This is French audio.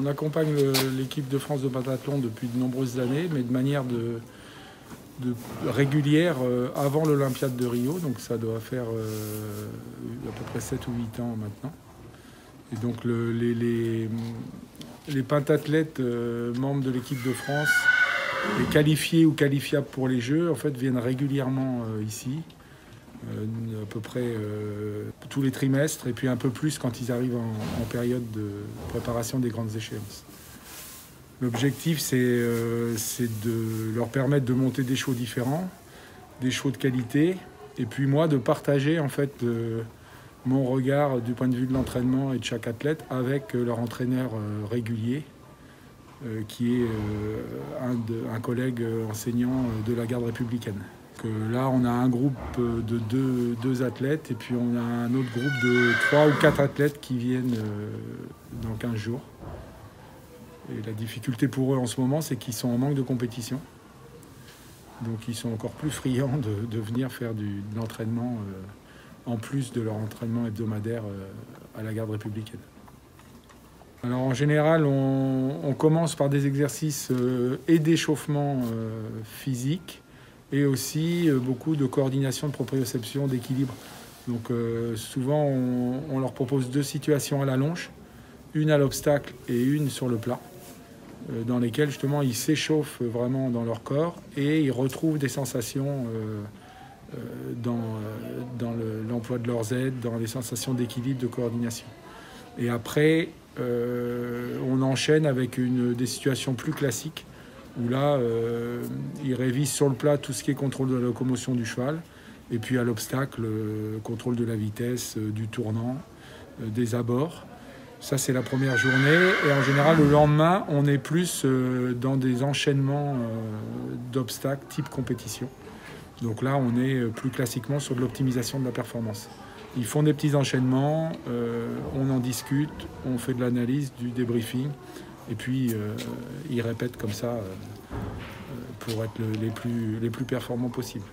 On accompagne l'équipe de France de pentathlon depuis de nombreuses années, mais de manière régulière avant l'Olympiade de Rio. Donc ça doit faire à peu près 7 ou 8 ans maintenant. Et donc les pentathlètes membres de l'équipe de France, les qualifiés ou qualifiables pour les Jeux, en fait, viennent régulièrement ici. À peu près tous les trimestres et puis un peu plus quand ils arrivent en période de préparation des grandes échéances. L'objectif, c'est de leur permettre de monter des chevaux différents, des chevaux de qualité, et puis moi de partager en fait mon regard du point de vue de l'entraînement et de chaque athlète avec leur entraîneur régulier, qui est un collègue enseignant de la garde républicaine. Là, on a un groupe de deux athlètes et puis on a un autre groupe de 3 ou 4 athlètes qui viennent dans 15 jours. Et la difficulté pour eux en ce moment, c'est qu'ils sont en manque de compétition. Donc ils sont encore plus friands de venir faire de l'entraînement en plus de leur entraînement hebdomadaire à la garde républicaine. Alors en général, on commence par des exercices et d'échauffement physique, et aussi beaucoup de coordination, de proprioception, d'équilibre. Donc souvent, on leur propose 2 situations à la longe, une à l'obstacle et une sur le plat, dans lesquelles justement ils s'échauffent vraiment dans leur corps et ils retrouvent des sensations dans l'emploi de leurs aides, dans les sensations d'équilibre, de coordination. Et après, on enchaîne avec des situations plus classiques, où là, ils révisent sur le plat tout ce qui est contrôle de la locomotion du cheval, et puis à l'obstacle, contrôle de la vitesse, du tournant, des abords. Ça, c'est la première journée, et en général, le lendemain, on est plus dans des enchaînements d'obstacles type compétition. Donc là, on est plus classiquement sur de l'optimisation de la performance. Ils font des petits enchaînements, on en discute, on fait de l'analyse, du débriefing, et puis ils répètent comme ça pour être les plus performants possibles.